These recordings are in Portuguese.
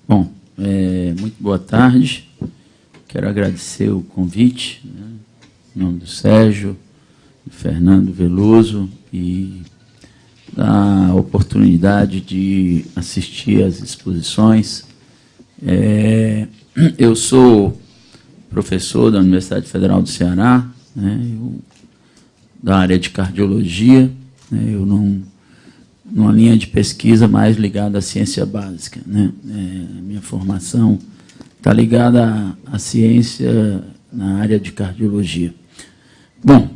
Bom, muito boa tarde. Quero agradecer o convite, né, em nome do Sérgio, do Fernando Veloso, e da oportunidade de assistir às exposições. Eu sou professor da Universidade Federal do Ceará, né, da área de cardiologia, né, eu numa linha de pesquisa mais ligada à ciência básica, né? Minha formação está ligada à ciência na área de cardiologia. Bom,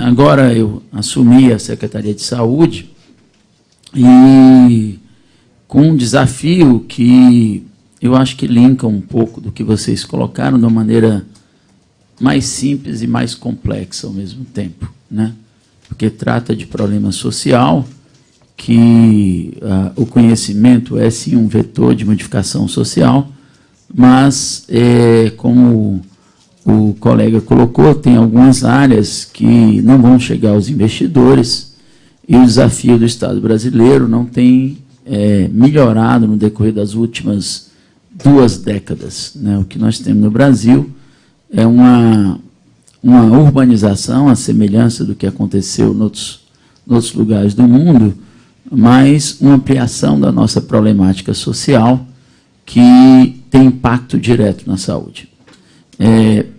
agora eu assumi a Secretaria de Saúde e com um desafio que eu acho que linka um pouco do que vocês colocaram de uma maneira mais simples e mais complexa ao mesmo tempo, né? Porque trata de problema social, que o conhecimento é, sim, um vetor de modificação social, mas, como o colega colocou, tem algumas áreas que não vão chegar aos investidores, e o desafio do Estado brasileiro não tem melhorado no decorrer das últimas 2 décadas, né? O que nós temos no Brasil é uma urbanização, à semelhança do que aconteceu em outros lugares do mundo, mas uma ampliação da nossa problemática social que tem impacto direto na saúde.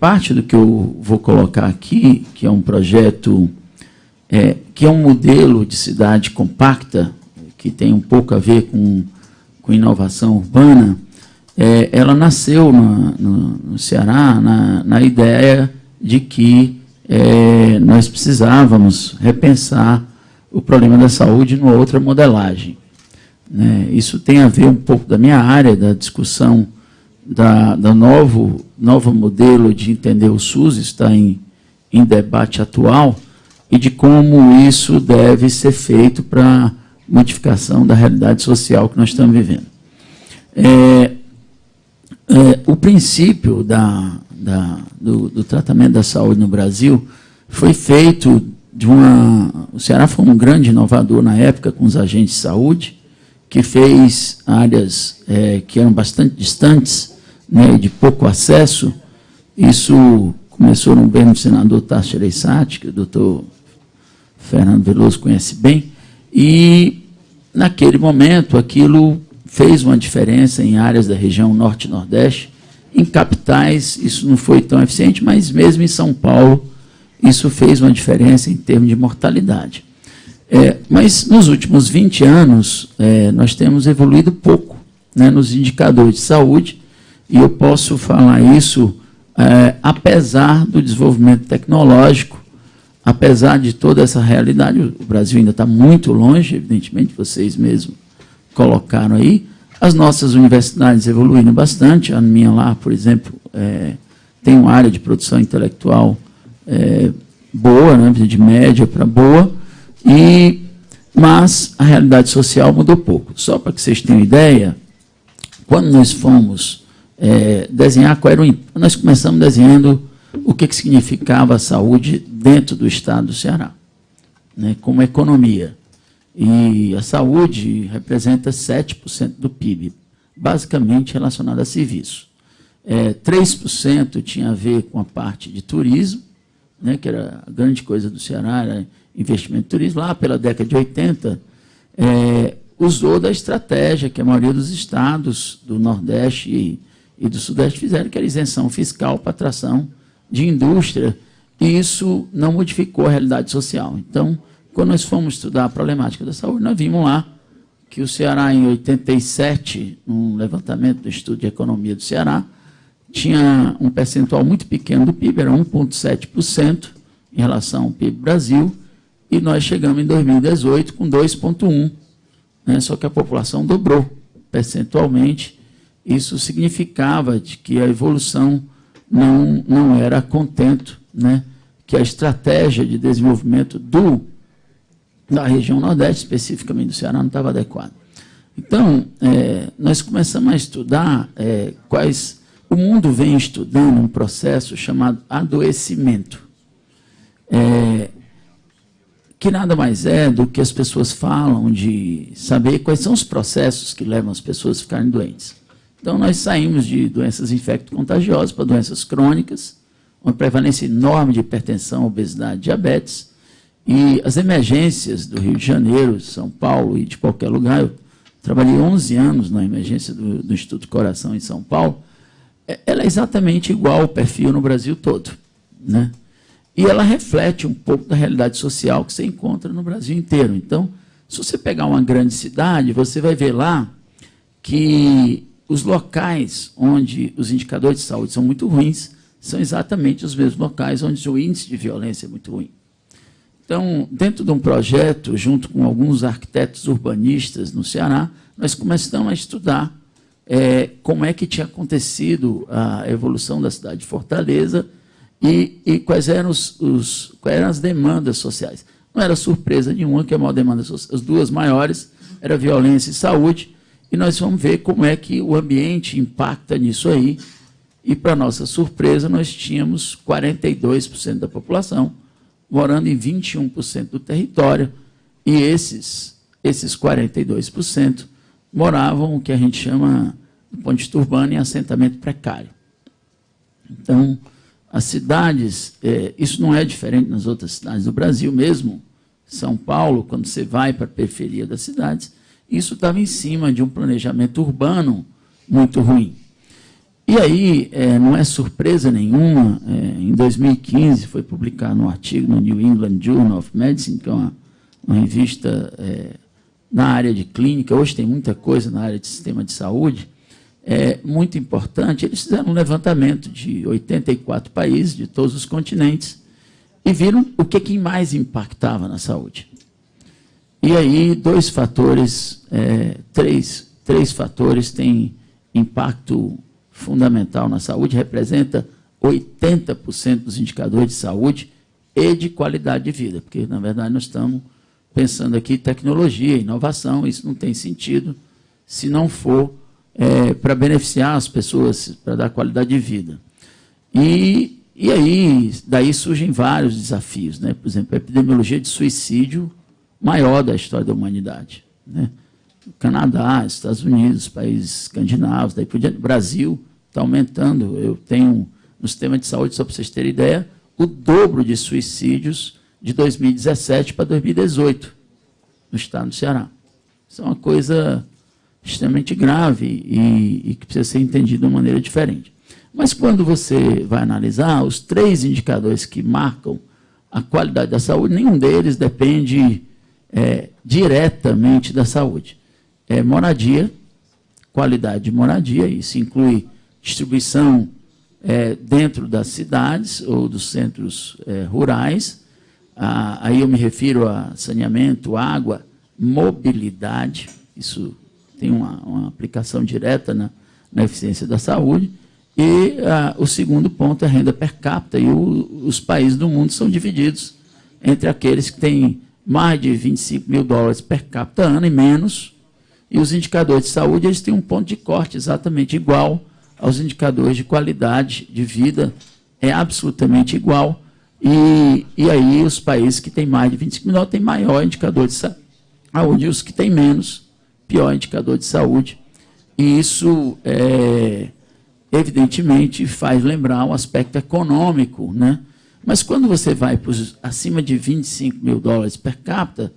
Parte do que eu vou colocar aqui, que é um projeto, que é um modelo de cidade compacta, que tem um pouco a ver com inovação urbana, ela nasceu no Ceará na ideia de que nós precisávamos repensar o problema da saúde numa outra modelagem, né? Isso tem a ver um pouco da minha área, da discussão do novo modelo de entender o SUS, está em debate atual, e de como isso deve ser feito para modificação da realidade social que nós estamos vivendo. O princípio do tratamento da saúde no Brasil foi feito o Ceará foi um grande inovador na época com os agentes de saúde, que fez áreas que eram bastante distantes, né, de pouco acesso. Isso começou no governo do senador Tasso Gereissati, que o doutor Fernando Veloso conhece bem, e naquele momento aquilo fez uma diferença em áreas da região norte e nordeste. Em capitais isso não foi tão eficiente, mas mesmo em São Paulo isso fez uma diferença em termos de mortalidade. Mas nos últimos 20 anos nós temos evoluído pouco, né, nos indicadores de saúde, e eu posso falar isso apesar do desenvolvimento tecnológico, apesar de toda essa realidade. O Brasil ainda está muito longe, evidentemente, vocês mesmos colocaram aí. As nossas universidades evoluíram bastante. A minha lá, por exemplo, tem uma área de produção intelectual boa, né, de média para boa, mas a realidade social mudou pouco. Só para que vocês tenham ideia, quando nós fomos desenhar nós começamos desenhando o que significava a saúde dentro do estado do Ceará, né, como economia. E a saúde representa 7% do PIB, basicamente relacionado a serviço. 3% tinha a ver com a parte de turismo, né, que era a grande coisa do Ceará, era investimento em turismo. Lá pela década de 80, usou da estratégia que a maioria dos estados do Nordeste e do Sudeste fizeram, que era isenção fiscal para atração de indústria, e isso não modificou a realidade social. Então, quando nós fomos estudar a problemática da saúde, nós vimos lá que o Ceará, em 87, um levantamento do Instituto de Economia do Ceará, tinha um percentual muito pequeno do PIB, era 1,7% em relação ao PIB Brasil, e nós chegamos em 2018 com 2,1%, né, só que a população dobrou percentualmente. Isso significava de que a evolução não era a contento, né, que a estratégia de desenvolvimento da região Nordeste, especificamente do Ceará, não estava adequada. Então, nós começamos a estudar o mundo vem estudando um processo chamado adoecimento. que nada mais é do que as pessoas falam de saber quais são os processos que levam as pessoas a ficarem doentes. Então, nós saímos de doenças infecto-contagiosas para doenças crônicas, uma prevalência enorme de hipertensão, obesidade, diabetes, e as emergências do Rio de Janeiro, São Paulo e de qualquer lugar. Eu trabalhei 11 anos na emergência do Instituto do Coração em São Paulo. Ela é exatamente igual ao perfil no Brasil todo, né? E ela reflete um pouco da realidade social que você encontra no Brasil inteiro. Então, se você pegar uma grande cidade, você vai ver lá que os locais onde os indicadores de saúde são muito ruins são exatamente os mesmos locais onde o índice de violência é muito ruim. Então, dentro de um projeto, junto com alguns arquitetos urbanistas no Ceará, nós começamos a estudar como é que tinha acontecido a evolução da cidade de Fortaleza e quais eram as demandas sociais. Não era surpresa nenhuma que a maior demanda social, as duas maiores eram violência e saúde, e nós vamos ver como é que o ambiente impacta nisso aí. E, para nossa surpresa, nós tínhamos 42% da população morando em 21% do território, e esses 42% moravam o que a gente chama, do ponto de vista urbano, em assentamento precário. Então, as cidades, isso não é diferente nas outras cidades do Brasil mesmo. São Paulo, quando você vai para a periferia das cidades, isso estava em cima de um planejamento urbano muito ruim. E aí, não é surpresa nenhuma, em 2015 foi publicado um artigo no New England Journal of Medicine, que é uma revista na área de clínica. Hoje tem muita coisa na área de sistema de saúde, muito importante. Eles fizeram um levantamento de 84 países, de todos os continentes, e viram o que mais impactava na saúde. E aí, três fatores têm impacto fundamental na saúde, representa 80% dos indicadores de saúde e de qualidade de vida, porque, na verdade, nós estamos pensando aqui em tecnologia, inovação, isso não tem sentido se não for para beneficiar as pessoas, para dar qualidade de vida. E aí, daí surgem vários desafios, né? Por exemplo, a epidemiologia de suicídio maior da história da humanidade, né? O Canadá, Estados Unidos, países escandinavos, daí por diante, Brasil está aumentando. Eu tenho, no sistema de saúde, só para vocês terem ideia, o dobro de suicídios de 2017 para 2018, no estado do Ceará. Isso é uma coisa extremamente grave e que precisa ser entendida de uma maneira diferente. Mas quando você vai analisar os 3 indicadores que marcam a qualidade da saúde, nenhum deles depende diretamente da saúde. Moradia, qualidade de moradia, isso inclui distribuição dentro das cidades ou dos centros rurais. Aí eu me refiro a saneamento, água, mobilidade, isso tem uma aplicação direta na eficiência da saúde. E o segundo ponto é a renda per capita, e os países do mundo são divididos entre aqueles que têm mais de 25 mil dólares per capita ano e menos, e os indicadores de saúde eles têm um ponto de corte exatamente igual aos indicadores de qualidade de vida, é absolutamente igual, e aí os países que têm mais de 25 mil dólares têm maior indicador de saúde, e os que têm menos, pior indicador de saúde, e isso evidentemente faz lembrar o aspecto econômico, né? Mas quando você vai para acima de 25 mil dólares per capita,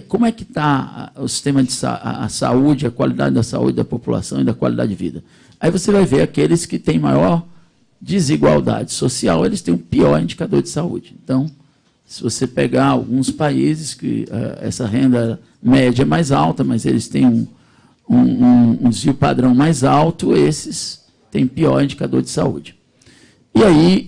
como é que está o sistema de a saúde, a qualidade da saúde da população e da qualidade de vida? Aí você vai ver aqueles que têm maior desigualdade social, eles têm um pior indicador de saúde. Então, se você pegar alguns países que essa renda média é mais alta, mas eles têm um desvio padrão mais alto, esses têm pior indicador de saúde. E aí,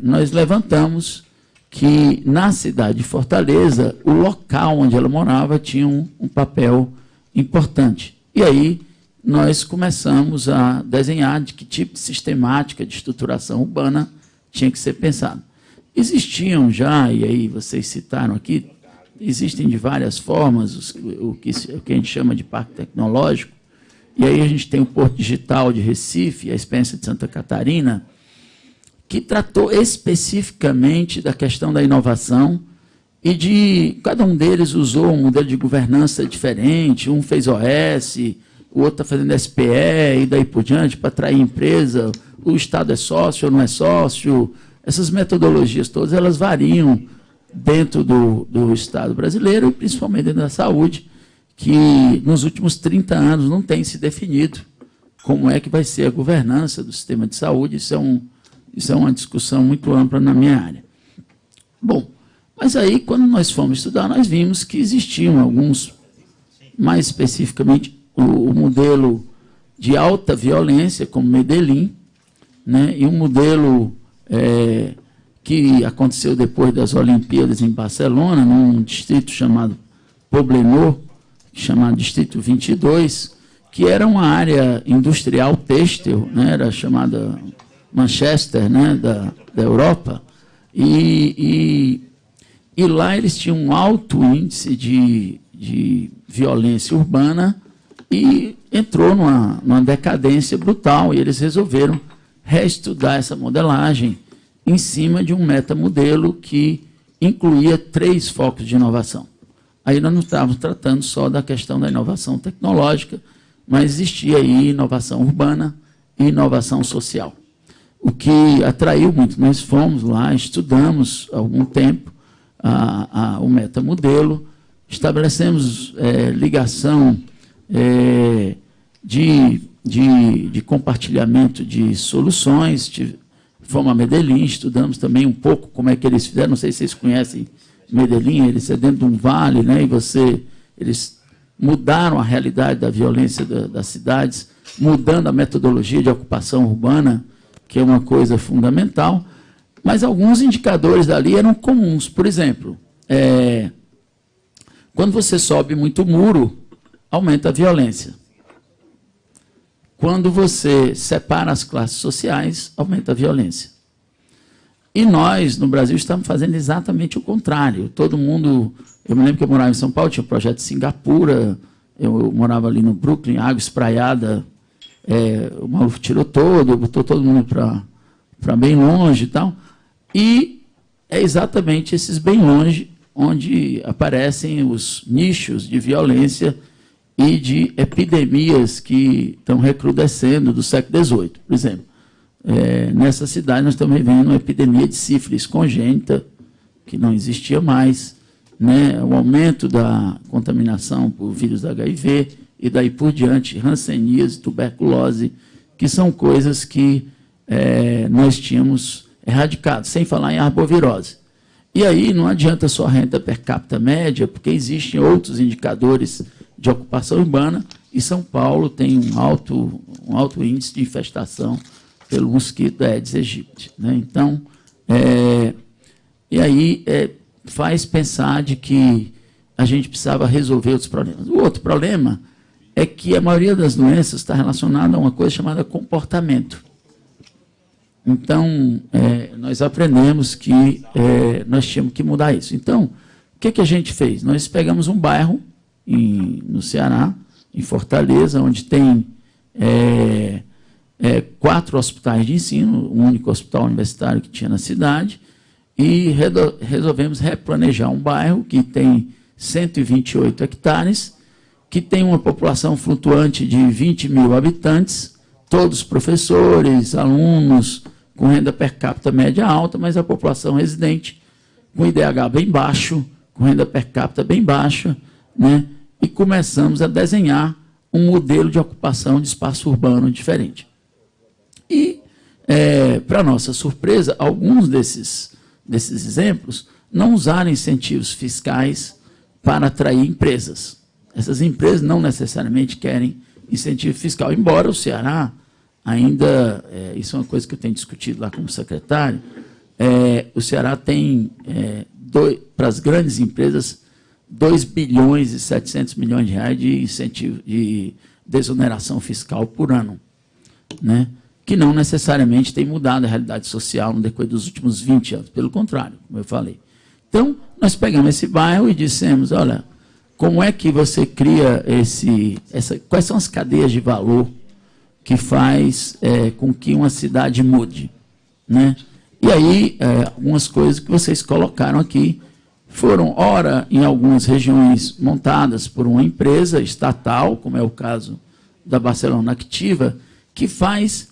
nós levantamos que, na cidade de Fortaleza, o local onde ela morava tinha um papel importante. E aí, nós começamos a desenhar de que tipo de sistemática de estruturação urbana tinha que ser pensado. Existiam já, e aí vocês citaram aqui, existem de várias formas o que a gente chama de parque tecnológico, e aí a gente tem o Porto Digital de Recife, a experiência de Santa Catarina, que tratou especificamente da questão da inovação e cada um deles usou um modelo de governança diferente, um fez OS, o outro está fazendo SPE e daí por diante, para atrair empresa, o Estado é sócio ou não é sócio, essas metodologias todas, elas variam dentro do Estado brasileiro, e principalmente dentro da saúde, que nos últimos 30 anos não tem se definido como é que vai ser a governança do sistema de saúde. Isso é uma discussão muito ampla na minha área. Bom, mas aí, quando nós fomos estudar, nós vimos que existiam alguns, mais especificamente, o modelo de alta violência, como Medellín, né, e um modelo que aconteceu depois das Olimpíadas em Barcelona, num distrito chamado Poblenou, chamado Distrito 22, que era uma área industrial têxtil, né, era chamada Manchester, né, da Europa, e lá eles tinham um alto índice de violência urbana e entrou numa decadência brutal, e eles resolveram reestudar essa modelagem em cima de um metamodelo que incluía 3 focos de inovação. Aí nós não estávamos tratando só da questão da inovação tecnológica, mas existia aí inovação urbana e inovação social. O que atraiu muito, nós fomos lá, estudamos há algum tempo o metamodelo, estabelecemos ligação de compartilhamento de soluções, fomos a Medellín, estudamos também um pouco como é que eles fizeram, não sei se vocês conhecem Medellín, eles é dentro de um vale, né, e eles mudaram a realidade da violência das cidades, mudando a metodologia de ocupação urbana, que é uma coisa fundamental, mas alguns indicadores dali eram comuns. Por exemplo, quando você sobe muito muro, aumenta a violência. Quando você separa as classes sociais, aumenta a violência. E nós, no Brasil, estamos fazendo exatamente o contrário. Todo mundo... Eu me lembro que eu morava em São Paulo, tinha um projeto de Singapura, eu morava ali no Brooklyn, água espraiada, o maluco tirou botou todo mundo para bem longe e tal. E é exatamente esses bem longe onde aparecem os nichos de violência e de epidemias que estão recrudescendo do século XVIII. Por exemplo, nessa cidade nós estamos vivendo uma epidemia de sífilis congênita, que não existia mais, né? O aumento da contaminação por vírus da HIV e daí por diante, hanseníase, tuberculose, que são coisas que nós tínhamos erradicado, sem falar em arbovirose. E aí não adianta só a renda per capita média, porque existem outros indicadores de ocupação urbana, e São Paulo tem um alto índice de infestação pelo mosquito Aedes aegypti, né? Então, e aí faz pensar de que a gente precisava resolver outros problemas. O outro problema é que a maioria das doenças está relacionada a uma coisa chamada comportamento. Então, nós aprendemos que nós tínhamos que mudar isso. Então, o que a gente fez? Nós pegamos um bairro no Ceará, em Fortaleza, onde tem 4 hospitais de ensino, o único hospital universitário que tinha na cidade, e resolvemos replanejar um bairro que tem 128 hectares, que tem uma população flutuante de 20 mil habitantes, todos professores, alunos, com renda per capita média alta, mas a população residente com IDH bem baixo, com renda per capita bem baixa, né? E começamos a desenhar um modelo de ocupação de espaço urbano diferente. E, para nossa surpresa, alguns desses exemplos não usaram incentivos fiscais para atrair empresas. Essas empresas não necessariamente querem incentivo fiscal, embora o Ceará ainda, isso é uma coisa que eu tenho discutido lá como secretário, o Ceará tem, para as grandes empresas, 2 bilhões e 700 milhões de reais de incentivo, de desoneração fiscal por ano, né? Que não necessariamente tem mudado a realidade social no decorrer dos últimos 20 anos, pelo contrário, como eu falei. Então, nós pegamos esse bairro e dissemos, olha, como é que você cria quais são as cadeias de valor que faz com que uma cidade mude, né? E aí, algumas coisas que vocês colocaram aqui foram, ora, em algumas regiões montadas por uma empresa estatal, como é o caso da Barcelona Activa, que faz,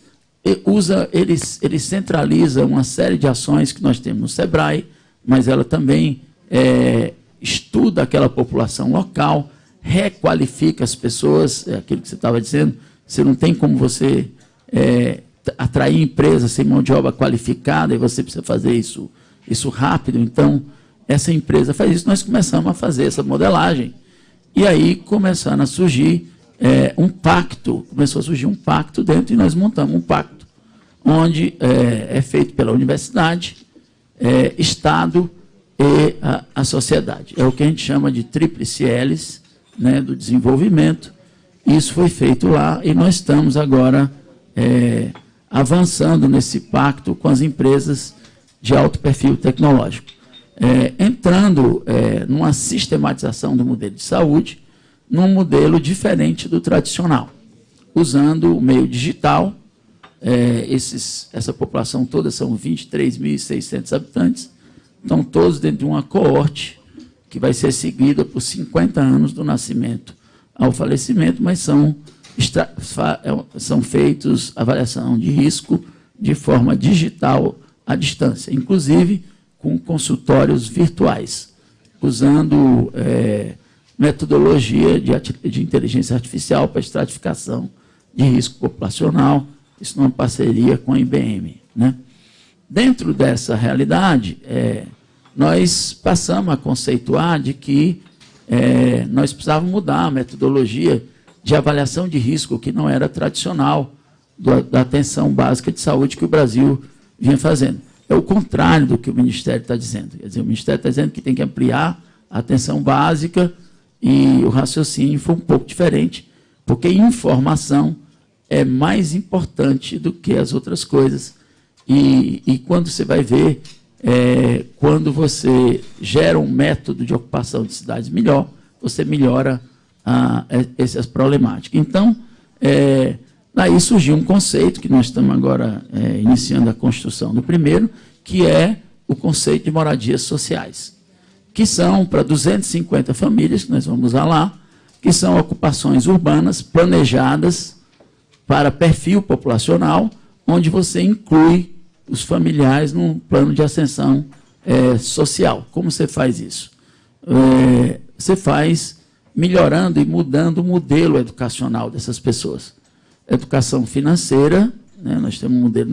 ele centraliza uma série de ações que nós temos no SEBRAE, mas ela também estuda aquela população local, requalifica as pessoas, é aquilo que você estava dizendo, você não tem como você atrair empresas sem mão de obra qualificada, e você precisa fazer isso rápido. Então, essa empresa faz isso, nós começamos a fazer essa modelagem, e aí começaram a surgir começou a surgir um pacto dentro, e nós montamos um pacto, onde é feito pela universidade, Estado e a sociedade. É o que a gente chama de tríplice hélice, né, do desenvolvimento. Isso foi feito lá, e nós estamos agora avançando nesse pacto com as empresas de alto perfil tecnológico, entrando numa sistematização do modelo de saúde, num modelo diferente do tradicional, usando o meio digital. Essa população toda são 23.600 habitantes, estão todos dentro de uma coorte que vai ser seguida por 50 anos do nascimento ao falecimento, mas são feitos avaliação de risco de forma digital à distância, inclusive com consultórios virtuais, usando metodologia de inteligência artificial para estratificação de risco populacional, isso numa parceria com a IBM, né? Dentro dessa realidade, nós passamos a conceituar de que nós precisávamos mudar a metodologia de avaliação de risco, que não era tradicional da atenção básica de saúde que o Brasil vinha fazendo. É o contrário do que o Ministério está dizendo. Quer dizer, o Ministério está dizendo que tem que ampliar a atenção básica, e o raciocínio foi um pouco diferente, porque informação é mais importante do que as outras coisas. E quando você vai ver, quando você gera um método de ocupação de cidades melhor, você melhora essas problemáticas. Então, daí surgiu um conceito, que nós estamos agora iniciando a construção do primeiro, que é o conceito de moradias sociais, que são para 250 famílias, que nós vamos usar lá, que são ocupações urbanas planejadas para perfil populacional, onde você inclui os familiares num plano de ascensão social. Como você faz isso? Você faz melhorando e mudando o modelo educacional dessas pessoas. Educação financeira, né, nós temos um modelo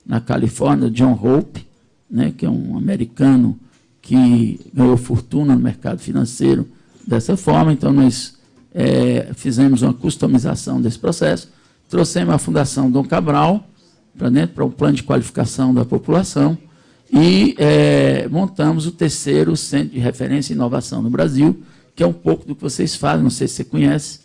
na Califórnia, John Hope, né, que é um americano que ganhou fortuna no mercado financeiro dessa forma. Então, nós fizemos uma customização desse processo, trouxemos a Fundação Dom Cabral para dentro, para um plano de qualificação da população, e montamos o terceiro Centro de Referência e Inovação no Brasil, que é um pouco do que vocês fazem, não sei se você conhece.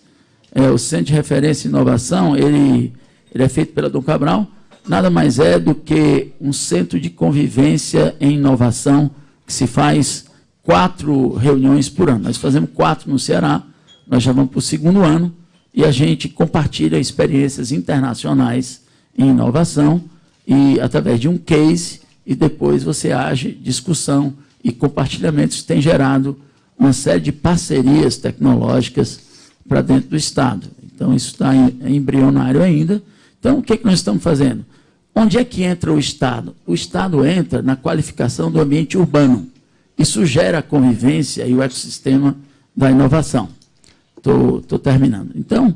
O Centro de Referência e Inovação, ele é feito pela Dom Cabral, nada mais é do que um centro de convivência em inovação, que se faz 4 reuniões por ano. Nós fazemos 4 no Ceará, nós já vamos para o 2º ano, e a gente compartilha experiências internacionais em inovação, e através de um case, e depois você age, discussão e compartilhamentos, tem gerado uma série de parcerias tecnológicas para dentro do Estado. Então, isso está embrionário ainda. Então, o que nós estamos fazendo? Onde é que entra o Estado? O Estado entra na qualificação do ambiente urbano. Isso gera a convivência e o ecossistema da inovação. Estou terminando. Então,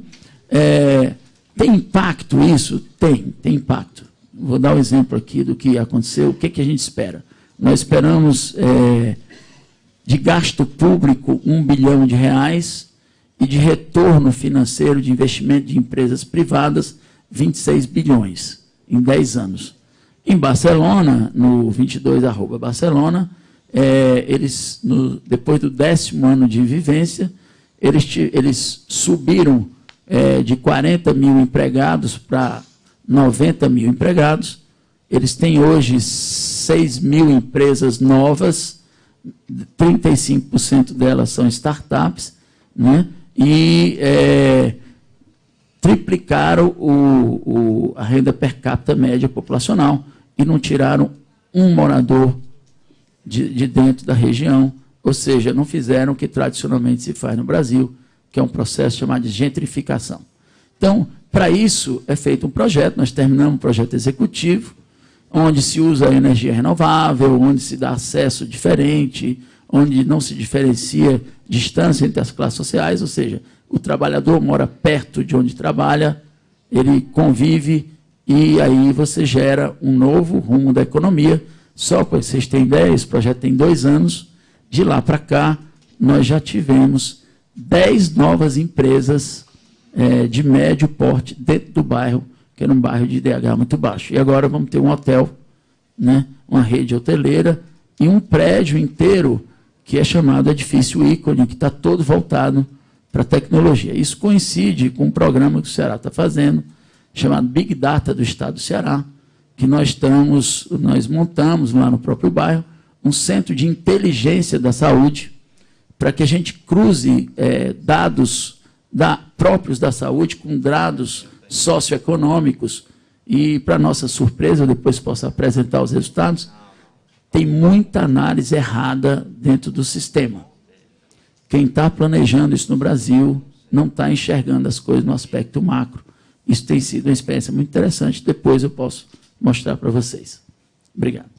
tem impacto isso? Tem impacto. Vou dar um exemplo aqui do que aconteceu. O que a gente espera? Nós esperamos, de gasto público, R$ 1 bilhão, e de retorno financeiro de investimento de empresas privadas, 26 bilhões, em 10 anos. Em Barcelona, no 22@Barcelona, eles, depois do 10º ano de vivência, eles subiram de 40 mil empregados para 90 mil empregados. Eles têm hoje 6 mil empresas novas, 35% delas são startups, né? E triplicaram a renda per capita média populacional e não tiraram um morador de dentro da região, ou seja, não fizeram o que tradicionalmente se faz no Brasil, que é um processo chamado de gentrificação. Então, para isso, é feito um projeto, nós terminamos um projeto executivo, onde se usa a energia renovável, onde se dá acesso diferente, onde não se diferencia distância entre as classes sociais, ou seja, o trabalhador mora perto de onde trabalha, ele convive, e aí você gera um novo rumo da economia. Só para vocês terem ideia, esse projeto tem 2 anos, de lá para cá, nós já tivemos 10 novas empresas de médio porte dentro do bairro, que era um bairro de IDH muito baixo. E agora vamos ter um hotel, né, uma rede hoteleira e um prédio inteiro que é chamado Edifício Ícone, que está todo voltado para a tecnologia. Isso coincide com um programa que o Ceará está fazendo, chamado Big Data do Estado do Ceará, que nós montamos lá no próprio bairro, um centro de inteligência da saúde, para que a gente cruze dados próprios da saúde com dados socioeconômicos, e, para nossa surpresa, eu depois posso apresentar os resultados, tem muita análise errada dentro do sistema. Quem está planejando isso no Brasil não está enxergando as coisas no aspecto macro. Isso tem sido uma experiência muito interessante, depois eu posso mostrar para vocês. Obrigado.